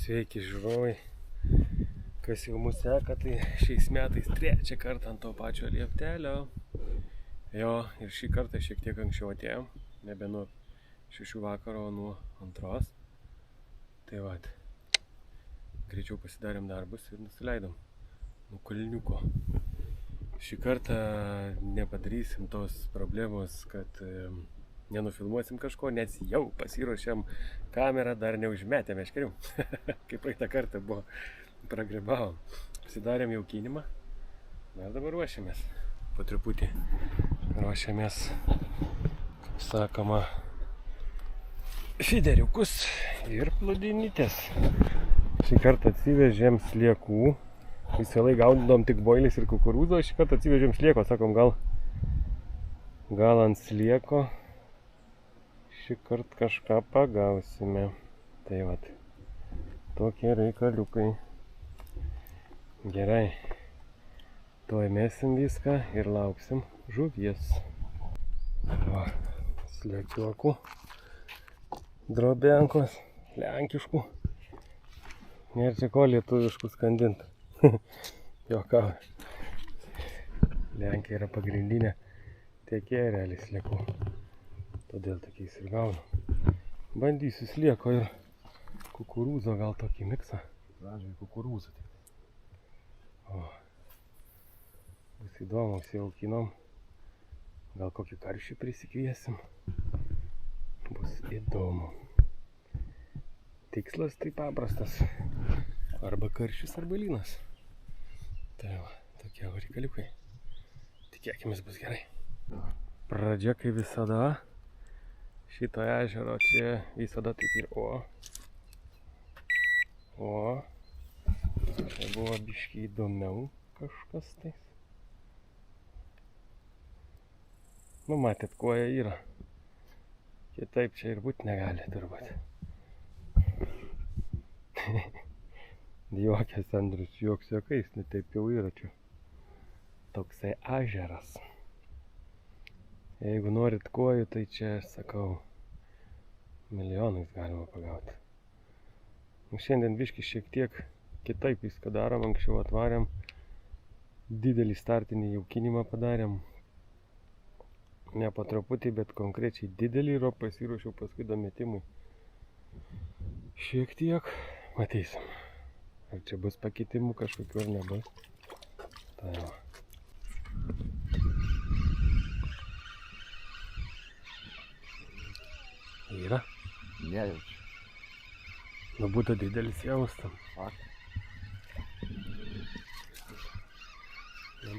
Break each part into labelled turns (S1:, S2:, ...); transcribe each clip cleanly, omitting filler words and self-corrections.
S1: Sveiki žiūrovai, kas jau mūsų seka, tai šiais metais trečią kartą ant to pačio lieptelio. Jo, ir šį kartą šiek tiek anksčiau atėjom, nebe nuo 6 vakaro, o nuo 2. Tai vat, greičiau pasidarėm darbus ir nusileidom nuo kalniuko. Šį kartą nepadarysim tos problemos, kad nenufilmuosim kažko, nes jau pasiruošėm kamerą, dar neužmetėm meškerių. Kaip praeitą kartą buvo, pragrybavom. Pasidarėm jaukinimą. Mes dabar ruošiamės. Po truputį ruošiamės, kaip sakoma, fideriukus ir plūdinytės. Šį kartą atsivežėm sliekų. Visą laiką gaudom tik boilis ir kukurūzo. Šį kartą atsivežėm slieko. Sakom, gal ant slieko šį kartą kažką pagausime. Tai vat, tokie reikaliukai. Gerai. Tuoj mesim viską ir lauksim žuvies. Va, sliekiuokų. Drobenkos. Lenkiškų. Nėra čia ko lietuviškų skandint. Jokau. Lenkija yra pagrindinė tiekėja realiai sliekų. Todėl tokiais ir gaunu. Bandysiu slieko ir kukurūzo, gal tokį miksą. Pradžiai kukurūzo tik. O, bus įdomu, užsijaukinom. Gal kokį karšį prisikviesim. Bus įdomu. Tikslas tai paprastas. Arba karšis, arba lynas. Tai va, tokie reikaliukai. Tikėkimės bus gerai. Pradžia kaip visada. Šito ežero čia visada taip ir o. Čia buvo biškį įdomiau kažkas tais. Nu, matėt, koja yra. Kitaip čia ir būt negali turbūt. Juokės Andrius, juoks juokais, ne taip jau yra čia. Toksai ežeras. Jeigu norit kojų, tai čia, sakau, milijonais galima pagauti. Šiandien biškį šiek tiek kitaip viską darom. Anksčiau atvarėm, didelį startinį jaukinimą padarėm. Ne po truputį, bet konkrečiai didelį ir pasiruošiau paskui dametimui. Šiek tiek matysim. Ar čia bus pakitimų kažkokių ar nebus. Tai va. Yra?
S2: Nejaučiu.
S1: Nu, būtų didelis jaustam.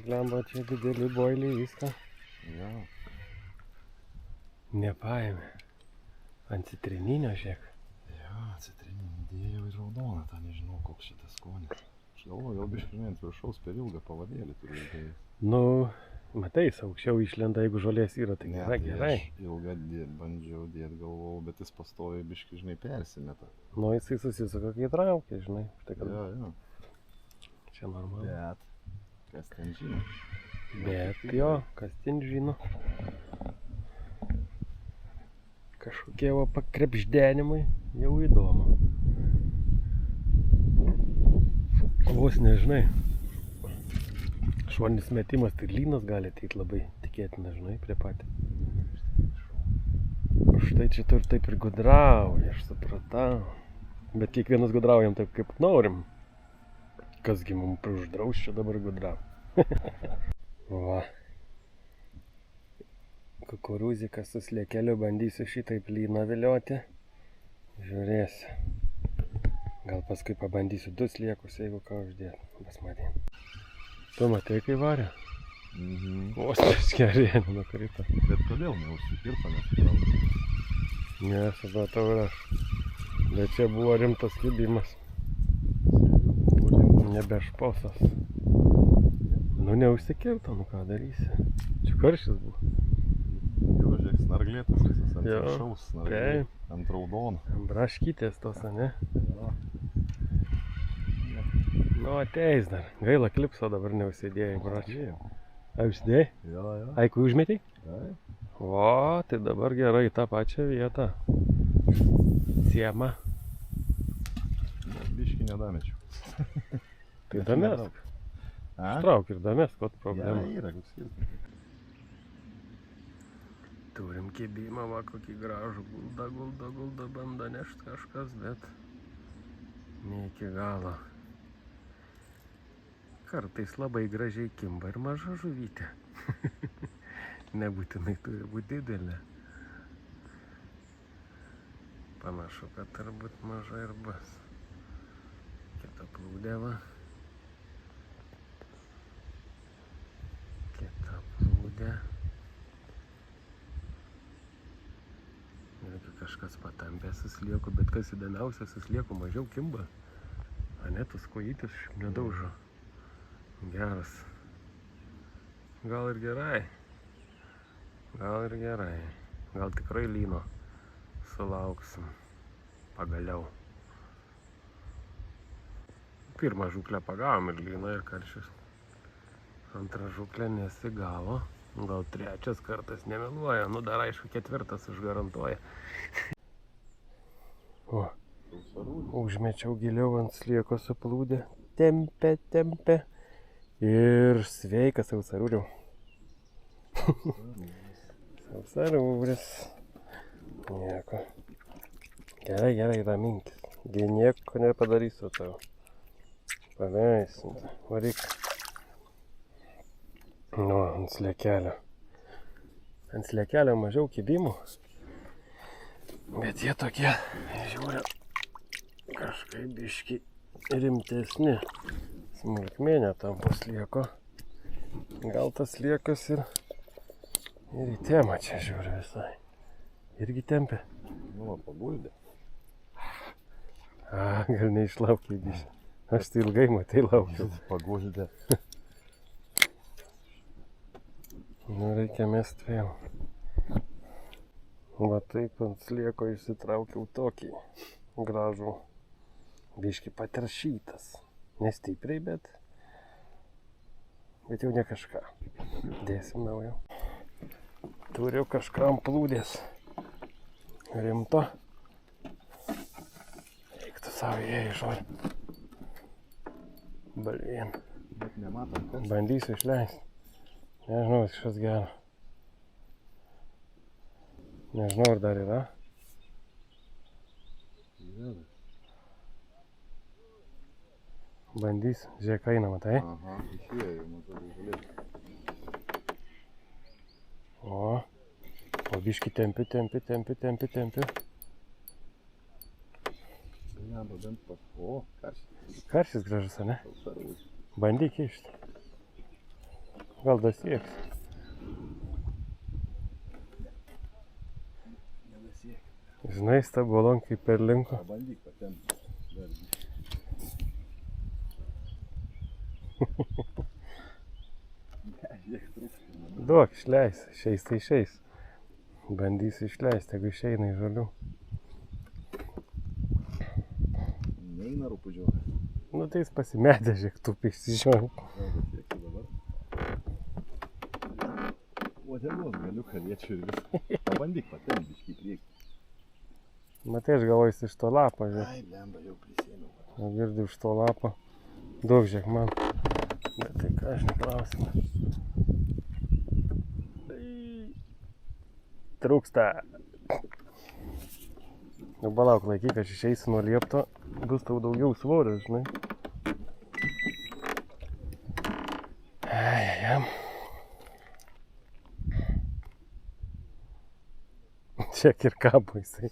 S1: Blemba, čia dideli boiliai, viską.
S2: Jo.
S1: Nepaėmė. Ant citrininio žiek.
S2: Jo, citrininį dėjau ir raudoną, tą nežinau, koks šitas skonis. Aš galvoju, jau biškinai ant viršaus per ilgą pavadėlį turiu įdėjęs.
S1: Nu, matai, aukščiau išlenda, jeigu žolės yra, tai gerai, gerai.
S2: Aš ilgą bandžiau dėt, galvojau, bet jis pastoviai biški, žinai, persimeta.
S1: Nu, jisai susisuka, kai traukia, žinai. Tai kad
S2: Jo.
S1: čia normalu.
S2: Bet, kas ten žino?
S1: Bet jo, kas ten žino. Kažkokie va pakrepždenimai, jau įdomu. Vos nežinai. Šuonis metimas, tai lynas gali ateit labai tikėtina, žinai, prie patį. Štai čia tu ir taip ir gudrauji, aš supratau. Bet kiekvienas gudraujam taip, kaip norim. Kasgi mums uždraus čia dabar gudrau. Va. Kukurūzikas su sliekeliu, bandysiu šitaip lyną vilioti. Žiūrėsiu. Gal paskui pabandysiu 2 sliekus, jeigu ką uždėt. Pasmatė. Tu matei, kai varė? Vos neskerienė nukrito.
S2: Bet kodėl neužsikirpa, nesuprantu?
S1: Nesupratau ir aš. Bet čia buvo rimtas kibimas. Nebe šposas. Nu, neužsikirto, nu ką darysi. Čia karštis buvo.
S2: Jau, žiūrėk, snarglėtas visas ant
S1: Jo,
S2: viršaus, snarglė, ant raudono.
S1: Braškytės tos, ne?
S2: Jo.
S1: Nu, ateis dar. Gaila, klipso dabar neužsidėjai, bračiai.
S2: Atėjau.
S1: A, užsidėjai?
S2: Jo.
S1: Aiku užmetei?
S2: Taip.
S1: O, tai dabar gerai, tą pačią vietą. Siema.
S2: nedamečiau.
S1: Tai damesk.
S2: A?
S1: Trauk ir damesk, kot problema.
S2: Yra, koks skirtas.
S1: Turim kibimą, va kokį gražų, gulda, bando nešt kažkas, bet ne iki galo. Kartais labai gražiai kimba ir maža žuvytė. Nebūtinai turi būti didelė. Panašu, kad turbūt maža ir bus. Kita plūdė, va. Kita plūdė. Irgi kažkas patampė su slieku, bet kas įdomiausia, su slieku mažiau kimba. Anetus kojytis nedaužo. Geras. Gal ir gerai. Gal ir gerai. Gal tikrai lyno sulauksim. Pagaliau. Pirmą žuklę pagavom ir lyną ir karšius. Antrą žuklę nesigavo. Gal trečias kartas nemeluoja. Nu dar aišku ketvirtas užgarantuoja. O, užmečiau giliau ant slieko suplūdę. Tempė. Ir sveikas sausarūriau. Sausarūris. Nieko. Gerai, raminkis. Nieko nepadarysiu tau. Paleisim. Varyk. Nu, ant sliekelio. Ant sliekelio mažiau kibimų. Bet jie tokie, žiūriu, kažkaip biški rimtesni. Smulkmenė tam po slieko. Gal tas sliekas ir į temą čia žiūri visai. Irgi tempė.
S2: Nu, paguldė.
S1: Gal neišlaukė biški. Aš tai ilgai matai laukiau.
S2: Paguldė.
S1: Nu, reikia mest vėl. Va taip ant slieko išsitraukiau tokį gražų. Biški pateršytas. Nestipriai, bet jau ne kažką. Dėsim naujo. Turiu kažkam plūdės. Rimto. Eik tu savo jie išori. Balvien.
S2: Bet nematom, kas.
S1: Bandysiu išleisti. Nežinau, kažkas gero. Nežinau, ar dar yra.
S2: Yra.
S1: Bandysiu. Žiūrėk, eina, matai?
S2: Aha, išėjo, matau, žalėt.
S1: O biški tempiu.
S2: Blemba, bent pas. O, karštis.
S1: Karštis gražus, ane?
S2: Sausarūris.
S1: Bandyk išti. Gal dasieks.
S2: Nedasiek.
S1: Žinai, stabolon kaip perlinko.
S2: Pabandyk patempti. Dar biškį. Žiūrėk, trūksta.
S1: Duok, išleis. Išeis tai išeis. Bandysiu išleisti, jeigu išeina iš žolių.
S2: Neina rupudžiuoja.
S1: Nu tai jis pasimetė, žiūrėk, tupi išsižiūrė.
S2: Siekti dabar. Uodegos galiuką liečiu ir viską. Pabandyk patempti biškį į priekį.
S1: Matai, aš galvoju, jis iš to lapo, žiūrėk.
S2: Ai, blemba, jau prisėmiau.
S1: Girdi už to lapo. Duok, žiūrėk, man. Bet tai ką, aš neklausimas. Trūksta. Nu, palauk, laikyk, aš išeisiu nuo liepto. Bus tau daugiau svorio, žinai. Ai. Čiak ir kabo jisai.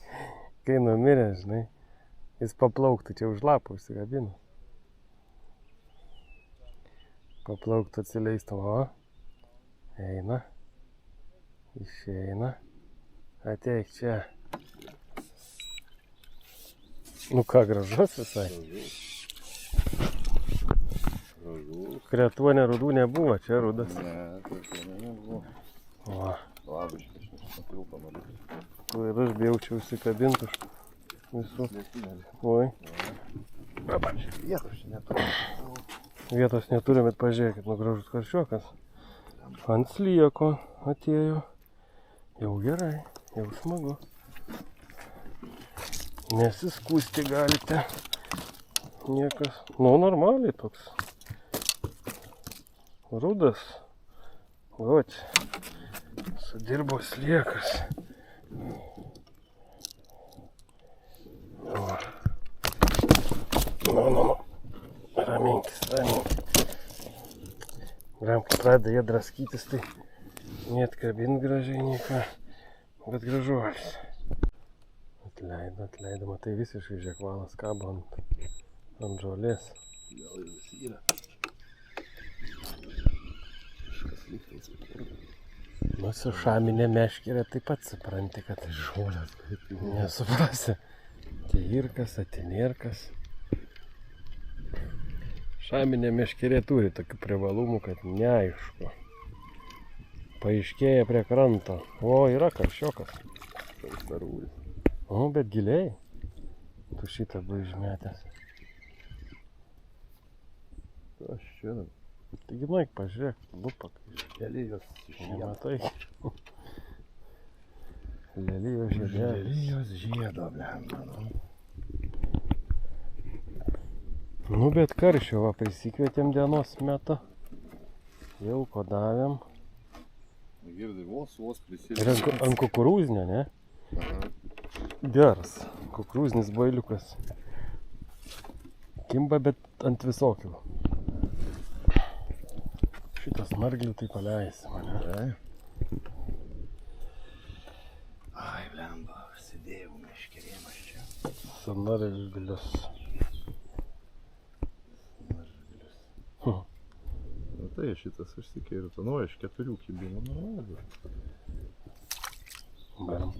S1: Kai numirė, žinai, jis paplauktų čia už lapo užsikabino. Paplauktų atsileistų, o. Eina. Išeina. Ateik čia. Nu ką, gražus visai.
S2: Gražus.
S1: Kretuonė rudų nebuvo, čia rudas.
S2: Ne, kretuonė nebuvo.
S1: O,
S2: Labiškai, aš nepilpą noriu.
S1: tu ir aš bijau čia užsikabinti už visų. Oi.
S2: Vietos čia neturi.
S1: Vietos neturim, bet pažiūrėkit, nu gražus karšiuokas. Ant slieko atėjo. Jau gerai, jau smagu. Nesiskūsti galite. Niekas. Nu, normaliai toks. Rudas. Vat. Sudirbo sliekas. Nu. Raminkis. Kai pradeda jie draskytis, tai neatkabint gražiai nieko, bet gražuolis. Atleido, matai visiškai žekvalas kabo ant žolės.
S2: Gal ir visi yra. Kažkas lygtais.
S1: Nu, su šaminė meškerė taip pat supranti, kad
S2: Žolės, kaip jau.
S1: nesuprasi. Teirkas, atinirkas. Šaminė meškerė turi tokių privalumų, kad neaišku. Paaiškėja prie kranto. O, yra karščiokas.
S2: Starųjų.
S1: O, bet giliai. Tu šitą buvai išmetęs.
S2: Aš čia.
S1: Taigi nueik pažiūrėk, lupak.
S2: Lelijos žiedą.
S1: Nematai. Lelijos žiedelis.
S2: Lelijos žiedą, blemba.
S1: Nu, bet karščio, va, prisikvietėm dienos metą. Jau kodavėm.
S2: Girdi, vos
S1: Ir
S2: prisilė.
S1: ant kukurūznio, ne?
S2: Aha.
S1: Geras. Kukurūznis bailiukas. Kimba, bet ant visokių. Šitas marglių tai paleisi mane.
S2: Ai, blemba, sėdėjau meškerėmas čia.
S1: Sanarglius.
S2: Nu tai šitas užsikirto. Nu, iš 4 kibinų nurodžiu.
S1: Baram.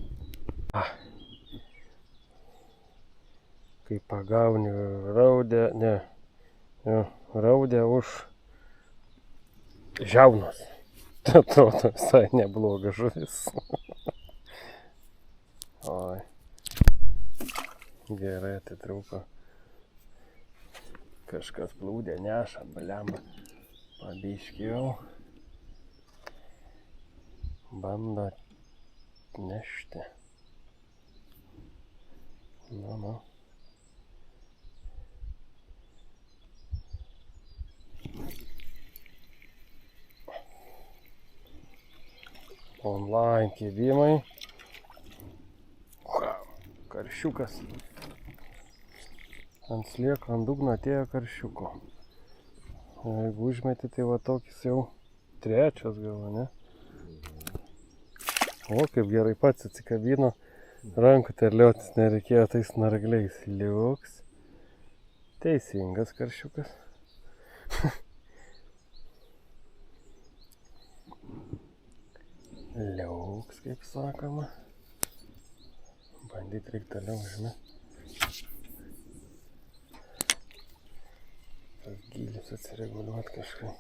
S1: Kai pagauni raudę, ne. Jo, raudę už žiaunos. Atrodo visai nebloga žuvis. Oi. Gerai atitrūko. Kažkas plūdė neša, blemba. Pabiškį jau. Bando nešti. Nu. Online kibimai. Karšiukas. Ant slieko, ant dugno atėjo karšiuko. Jeigu užmeti, tai va tokis jau 3 gal, ne? O, kaip gerai pats atsikabino. Rankų terliotis nereikėjo tais nargliais. Liuks. Teisingas karšiukas. Liuks, kaip sakoma. Bandyt reik toliau, žinai. Tas gylis atsireguliuot kažkai.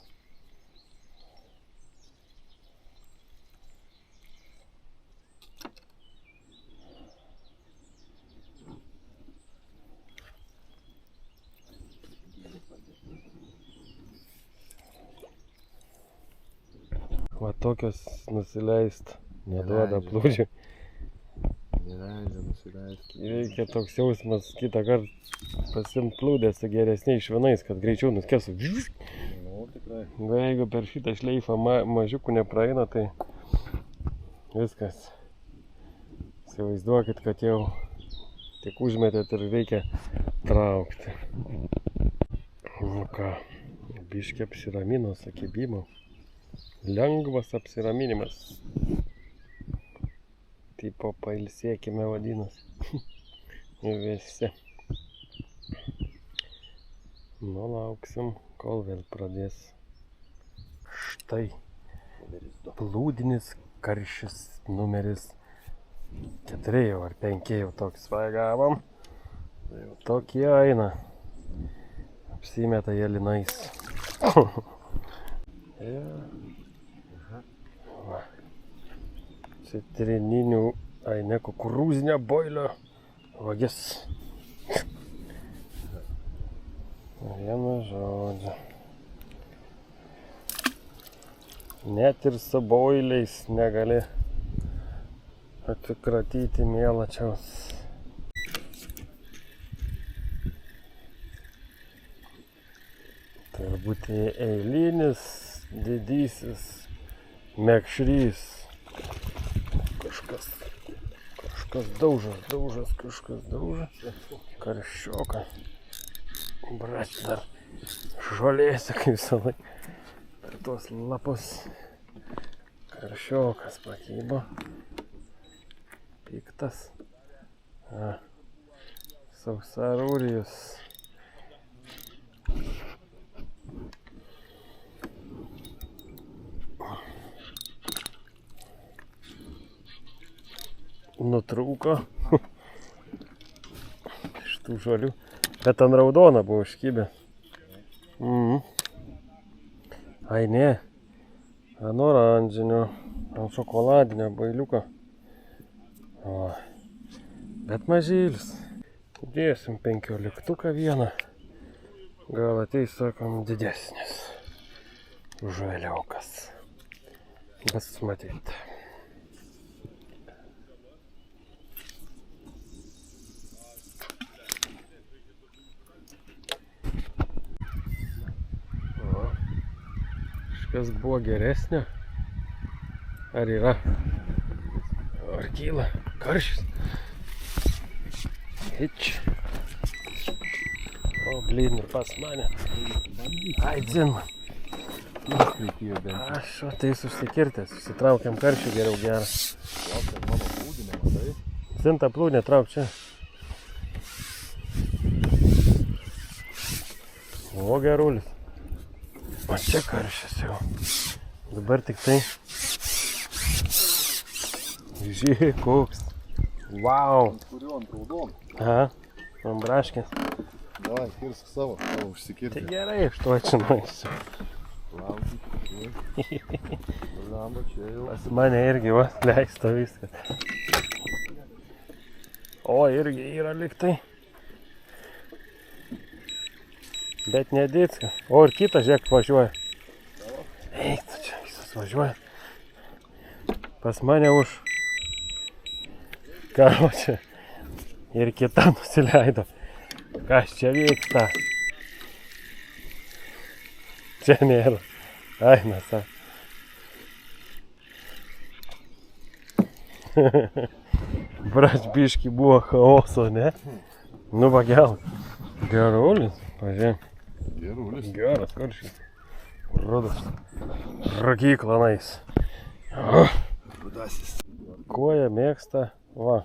S1: Va tokios nusileist neduoda
S2: Neleidžia.
S1: plūdžių.
S2: Neleidžia nusileisti.
S1: Reikia toks jausmas kitą kartą pasimt plūdę su geresniais švinais, kad greičiau nuskesų.
S2: Nu, tikrai.
S1: Jeigu per šitą šleifą mažiukų nepraeina, tai viskas. Įsivaizduokit, kad jau tik užmetėt ir reikia traukti. Nu ką, biškį apsiramino su kibimu. Lengvas apsiraminimas. Tipo pailsėkime vadinasi. Visi. Nu, lauksim, kol vėl pradės. Štai. Plūdinis karšis numeris 4 ar 5 jau toks pagavom. Tokie eina. Apsimeta jie linais. Citrininių, ai ne, kukurūzinio boilio vagis. Vienu žodžiu. Net ir su boiliais negali atsikratyti mielačiaus. Turbūt eilinis, didysis mekšrys. Kažkas daužas. Karščioka. Brač dar žolėse, kaip visą laiką. Per tuos lapus. Karščiokas pakybo. Piktas. Sausarūrijus. Nutrūko. Iš tų žolių. Bet ant raudona buvo užkibę. Ai ne. Ant oranžinio. Ant šokoladinio bailiuko. O. Bet mažylis. Dėsim 15 vieną. Gal ateis, sakom, didesnis. Žaliaukas. Bus matyt. Kas buvo geresnio? Ar yra? Ar kyla? Karštis? Hič. O, blin, ir pas mane. Ai, dzin man. Aš o tais užsikirtęs. Užsitraukiam karščių geriau gerą.
S2: Laukiam mano plūdinę, matai?
S1: Zin tą plūdinę trauk čia. O, gerulis. O čia karščias jau. Dabar tik tai. Žiūrėk, koks. Vau.
S2: Kuriuo ant raudon?
S1: Aha, ant braškės.
S2: Davai, kirsk savo užsikirti.
S1: Tai gerai, aš to atšinaisiu.
S2: Laukiu. Lemba čia jau.
S1: Pas mane irgi va, leisto viskas. O, irgi yra liktai. Bet nedėcka. O, ir kitas, žiūrėk, važiuoja. Eik, tu čia visas važiuoja. Pas mane už. Ką čia? Ir kita nusileido. Kas čia vyksta? Čia nėra. Ai, nesa. Brač biški buvo chaoso, ne? Nu, pagelk. Gerulis, pažiūrėk.
S2: Gerulis.
S1: Geras karšys. Rudas. Ragykla nais.
S2: Rudasis.
S1: Kuo jie mėgsta? Va.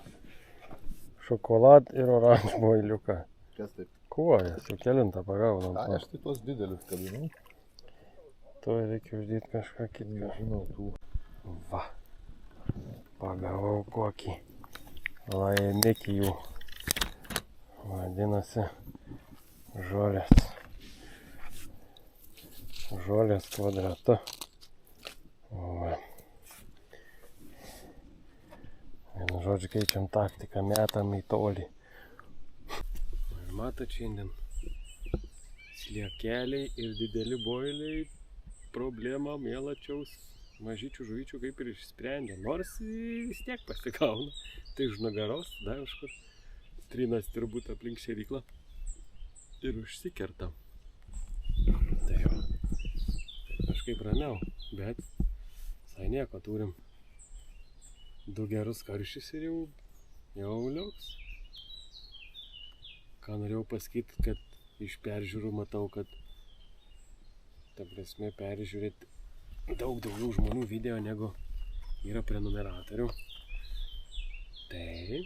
S1: Šokolad ir oranž boiliuką.
S2: Kas taip?
S1: Kuo jie? Su kelintą pagaunam.
S2: Ai, aš tai tos didelius kabinau.
S1: Tuo reikia uždėti kažką kitką.
S2: Nežinau tų.
S1: Va. Pagavau kokį laimikį jų. Vadinasi žolės. Žolės kvadratu. Va. Vienu žodžiu keičiam taktiką, metam į tolį. Ir matot šiandien sliekeliai ir dideli boiliai problemą mėlačiaus mažyčių žuvyčių kaip ir išsprendė. Nors vis tiek pasigauna. Tai už nugaros, dar už kur trinas turbūt aplink šėryklą ir užsikerta. Tai jau. Kažkaip ramiau, bet visai nieko turim. 2 gerus karščius ir jau liuks. Ką norėjau pasakyti, kad iš peržiūrų matau, kad ta prasme peržiūrėti daug daugiau žmonių video negu yra prenumeratorių. Tai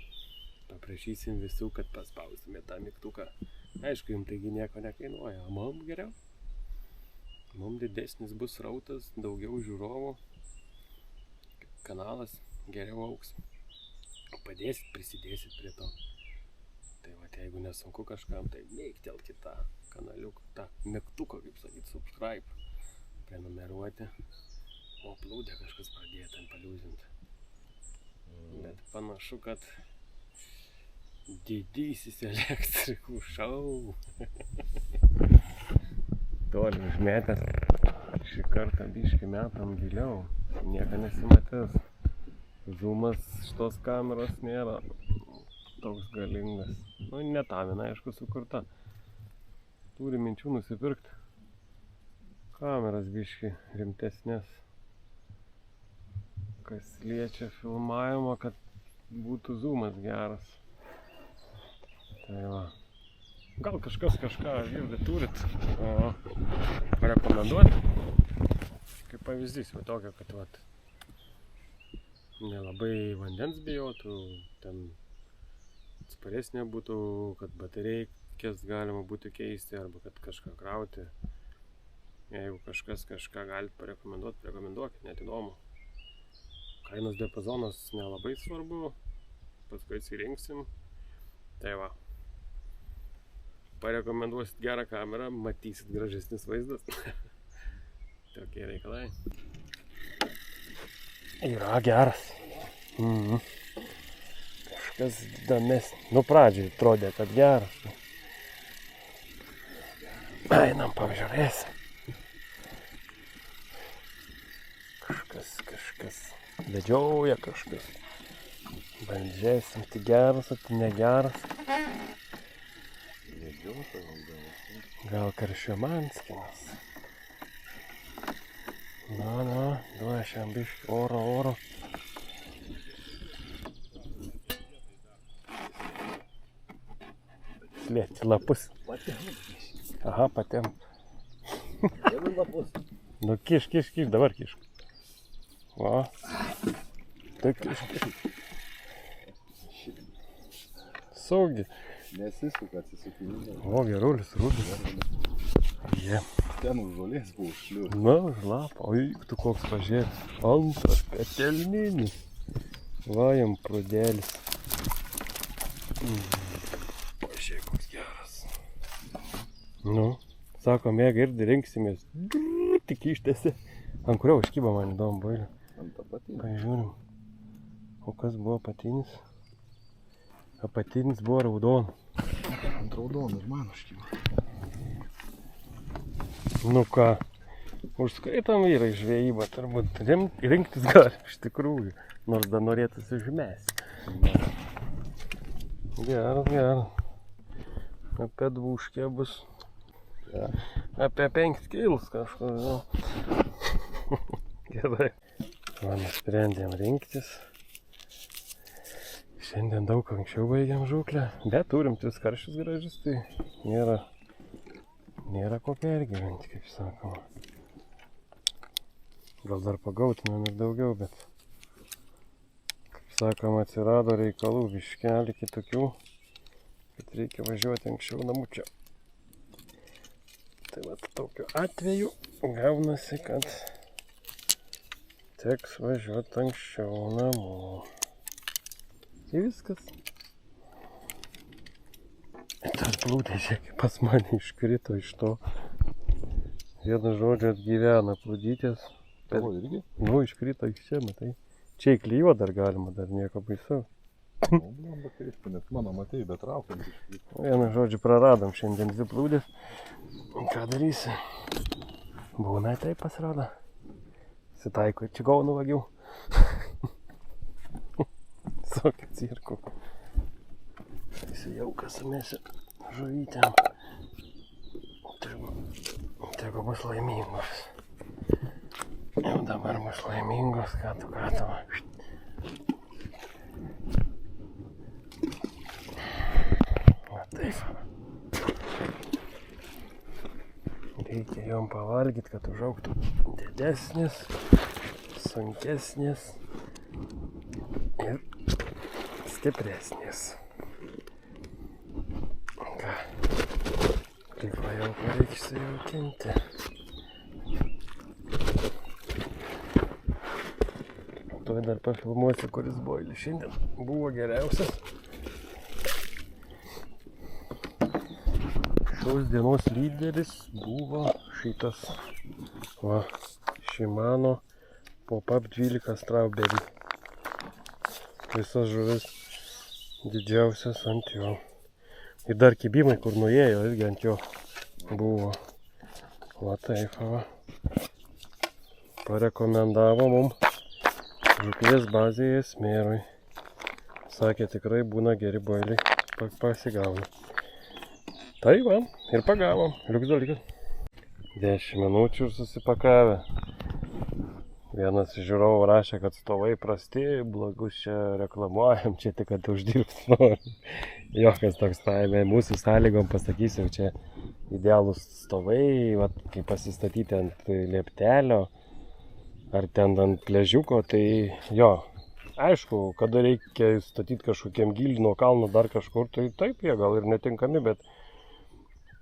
S1: paprašysim visų, kad paspaustumėte tą mygtuką. Aišku, jums taigi nieko nekainuoja, o mums geriau. Mums didesnis bus srautas, daugiau žiūrovų, kanalas geriau augs. Padėsit, prisidėsit prie to. Tai va, jeigu nesunku kažkam, tai mėgtelkit tą kanaliuką, tą mygtuką, kaip sakyt, subscribe, prenumeruoti. O plūdę kažkas pradėjo ten paliūzinti. Bet panašu, kad didysis elektrikų šou. Toli užmetęs. Šį kartą biškį metam giliau. Nieko nesimatys. Zoomas šitos kameros nėra toks galingas. Nu, ne tam, aišku, sukurta. Turi minčių nusipirkti. kameras biški rimtesnės, kas liečia filmavimą, kad būtų zoomas geras. Tai va. Gal kažkas kažką irgi turit, o parekomenduoti. Kaip pavyzdys, va tokio, kad vat, nelabai vandens bijotų, ten atsparesnė būtų, kad batereikės galima būtų keisti arba kad kažką krauti. Jeigu kažkas kažką galite parekomenduoti, rekomenduokit, net įdomu. Kainos diapazonas nelabai svarbu, paskui atsirinksim. Tai va. Parekomenduosit gerą kamerą, matysit gražesnis vaizdas. Tokie reikalai. Yra geras. Kažkas įdomesnis. Nu, pradžiai atrodė, kad geras. Einam, pažiūrėsim. Kažkas vedžioja kažkas. Bandžiasim, tai geras, o tai negeras. Gal Karšiomanskinas. Na, duošiam biškį oro. Slėti lapus. Aha, patiem. Nu, kiš, dabar kiš. Va. Tai kiš. Saugi.
S2: Nesisuka, atsisukinė.
S1: O, gerulis, rūdis. Jie.
S2: Ten už žolės buvo šliūs.
S1: Na, už lapą. O, tu koks pažiūrėk. Antras petelninis. Va, jam prūdėlis. Pažiūrėk, koks geras. Nu, sako, mėga irgi rinksimės. Tik ištėsi. Ant kurio užkyba man įdomu, bailė.
S2: Ant apatinį.
S1: Pažiūrim. O kas buvo apatinis? Apatinis buvo raudon.
S2: Ant raudono ir man užkyba.
S1: Nu ką, užskaitom vyrai žvejybą, turbūt rinktis gali iš tikrųjų, nors dar norėtųsi užmesti. Geras. Apie dvūškė bus. Ja. Apie 5 kilus kažkur, žinau. Gerai. Va, nusprendėm rinktis. Šiandien daug anksčiau baigiam žūklę, bet turim 3 karšius gražius, tai nėra ko pergyventi, kaip sakoma. Gal dar pagautumėm ir daugiau, bet, kaip sakoma, atsirado reikalų biškelį kitokių, kad reikia važiuoti anksčiau namučio. Tai va, tokiu atveju gaunasi, kad teks važiuoti anksčiau namo. Ir viskas. Tas plūdė, žiūrėk, pas mane iškrito iš to. Vienu žodžiu atgyvena plūdytės.
S2: Tavo irgi?
S1: Nu, iškrito iš čia, matai. Čia įklijuot dar galima, dar nieko baisaus.
S2: Nu, blamba keista, nes mano matei, bet traukiant iškrito.
S1: Vienu žodžiu praradom šiandien 2 plūdės. Ką darysi? Būna taip pasirodo. Sitaiko ir čigonų vagių. Tokio cirko. Įsijauka sumėsi žuvytėm. Tegu bus laimingos. Jau dabar bus laimingos, ką tu. Va taip. Reikia jom pavalgyti, kad užaugtų didesnis, sunkesnis ir stipresnis. Ką? Kaip jau reikia įsijaukinti. Tuoj dar pafilmuosiu, kuris boilis šiandien buvo geriausias. Šios dienos lyderis buvo šitas. Va, Shimano Pop-Up 12 Strawberry. Visas žuvis didžiausias ant jo. Ir dar kibimai, kur nuėjo, irgi ant jo buvo. Va taip, va. Parekomendavo mums žuklės bazėje Smėrui. Sakė, tikrai būna geri boiliai, pasigauna. Tai va, ir pagavom. Liuks dalykas. 10 minučių ir susipakavę. Vienas iš žiūrovų rašė, kad stovai prasti, blogus čia reklamuojam, čia tik, kad uždirbti nori. Jokas toks paėmė, mūsų sąlygom pasakysiu, čia idealūs stovai, vat, kaip pasistatyti ant lieptelio ar ten ant pležiuko, tai jo, aišku, kada reikia statyti kažkokiam gilį nuo kalno dar kažkur, tai taip, jie gal ir netinkami, bet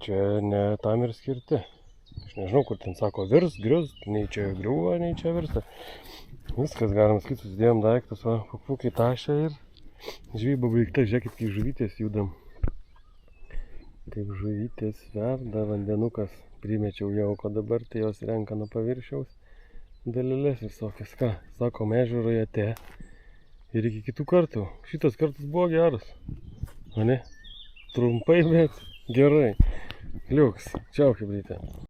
S1: čia ne tam ir skirti. Aš nežinau, kur ten sako virs, grius, nei čia griuva, nei čia virsta. Viskas, galim sakyti, susidėjom daiktus, va, papūkiai tašę ir žvyba baigta. Žiūrėkit, kaip žuvytės judam. Kaip žuvytės verda, vandenukas. Primečiau jauko dabar, tai jos renka nuo paviršiaus dalelės visokias. Ką, sakom, ežeroje te. Ir iki kitų kartų. Šitas kartas buvo geras. O ne? Trumpai, bet gerai. Liuks. Čiau, chebryte.